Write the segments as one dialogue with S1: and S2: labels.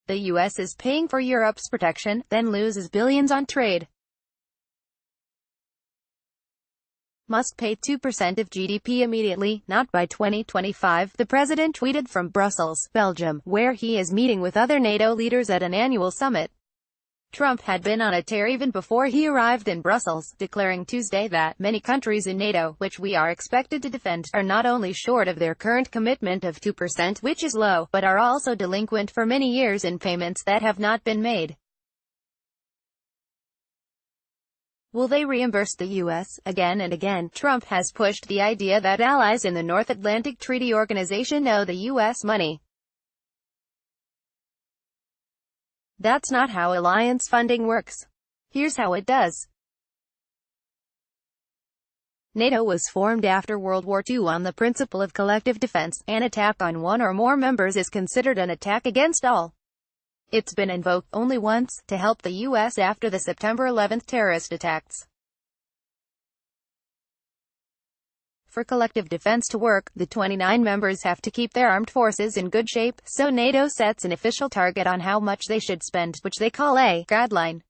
S1: The US is paying for Europe's protection, then loses billions on trade. Must pay 2% of GDP immediately, not by 2025, the president tweeted from Brussels, Belgium, where he is meeting with other NATO leaders at an annual summit. Trump had been on a tear even before he arrived in Brussels, declaring Tuesday that many countries in NATO, which we are expected to defend, are not only short of their current commitment of 2%, which is low, but are also delinquent for many years in payments that have not been made. Will they reimburse the U.S.? Again and again, Trump has pushed the idea that allies in the North Atlantic Treaty Organization owe the U.S. money. That's not how alliance funding works. Here's how it does. NATO was formed after World War II on the principle of collective defense. An attack on one or more members is considered an attack against all. It's been invoked only once, to help the U.S. after the September 11 terrorist attacks. For collective defense to work, the 29 members have to keep their armed forces in good shape, so NATO sets an official target on how much they should spend, which they call a guideline.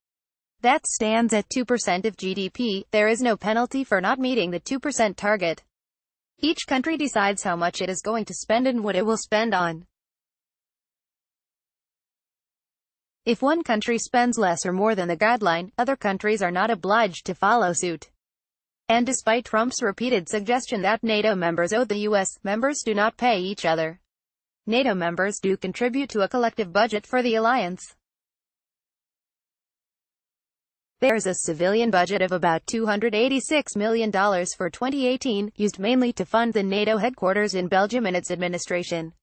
S1: That stands at 2% of GDP. There is no penalty for not meeting the 2% target. Each country decides how much it is going to spend and what it will spend on. If one country spends less or more than the guideline, other countries are not obliged to follow suit. And despite Trump's repeated suggestion that NATO members owe the U.S., members do not pay each other. NATO members do contribute to a collective budget for the alliance. There's a civilian budget of about $286 million for 2018, used mainly to fund the NATO headquarters in Belgium and its administration.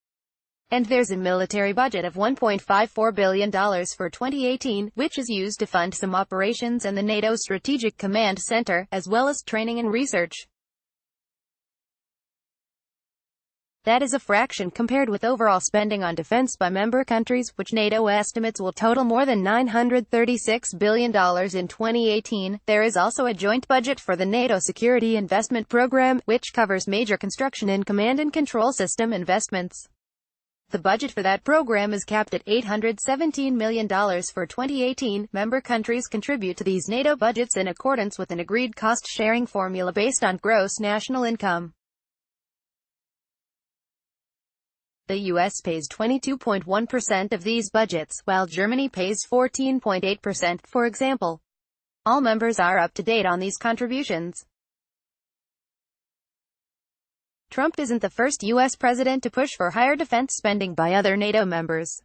S1: And there's a military budget of $1.54 billion for 2018, which is used to fund some operations and the NATO Strategic Command Center, as well as training and research. That is a fraction compared with overall spending on defense by member countries, which NATO estimates will total more than $936 billion in 2018. There is also a joint budget for the NATO Security Investment Program, which covers major construction and command and control system investments. The budget for that program is capped at $817 million for 2018. Member countries contribute to these NATO budgets in accordance with an agreed cost-sharing formula based on gross national income. The U.S. pays 22.1% of these budgets, while Germany pays 14.8%, for example. All members are up to date on these contributions. Trump isn't the first U.S. president to push for higher defense spending by other NATO members.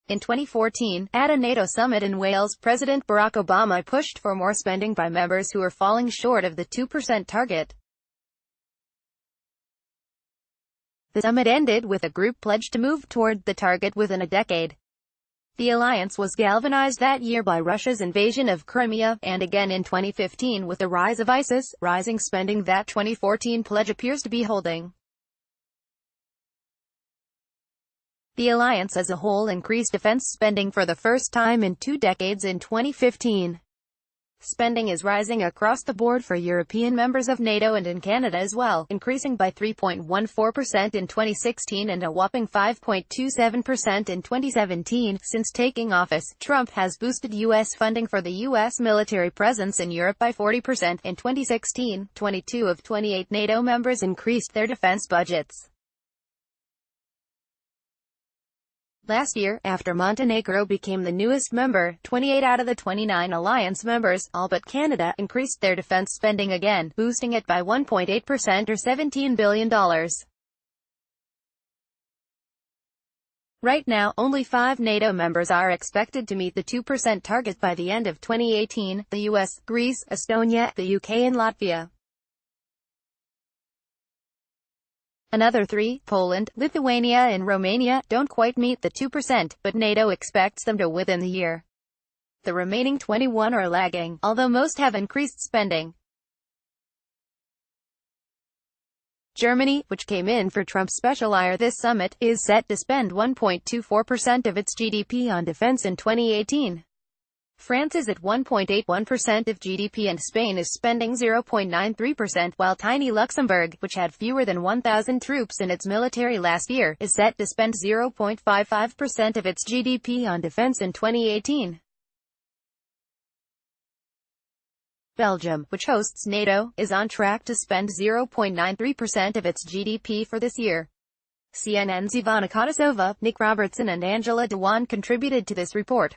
S1: In 2014, at a NATO summit in Wales, President Barack Obama pushed for more spending by members who are falling short of the 2% target. The summit ended with a group pledge to move toward the target within a decade. The alliance was galvanized that year by Russia's invasion of Crimea, and again in 2015 with the rise of ISIS. Rising spending that 2014 pledge appears to be holding. The alliance as a whole increased defense spending for the first time in 2 decades in 2015. Spending is rising across the board for European members of NATO and in Canada as well, increasing by 3.14% in 2016 and a whopping 5.27% in 2017. Since taking office, Trump has boosted U.S. funding for the U.S. military presence in Europe by 40%. In 2016, 22 of 28 NATO members increased their defense budgets. Last year, after Montenegro became the newest member, 28 out of the 29 alliance members, all but Canada, increased their defense spending again, boosting it by 1.8% or $17 billion. Right now, only 5 NATO members are expected to meet the 2% target by the end of 2018, the US, Greece, Estonia, the UK and Latvia. Another 3, Poland, Lithuania and Romania, don't quite meet the 2%, but NATO expects them to within the year. The remaining 21 are lagging, although most have increased spending. Germany, which came in for Trump's special ire this summit, is set to spend 1.24% of its GDP on defense in 2018. France is at 1.81% of GDP and Spain is spending 0.93%, while tiny Luxembourg, which had fewer than 1,000 troops in its military last year, is set to spend 0.55% of its GDP on defense in 2018. Belgium, which hosts NATO, is on track to spend 0.93% of its GDP for this year. CNN's Ivana Kotasova, Nick Robertson and Angela Dewan contributed to this report.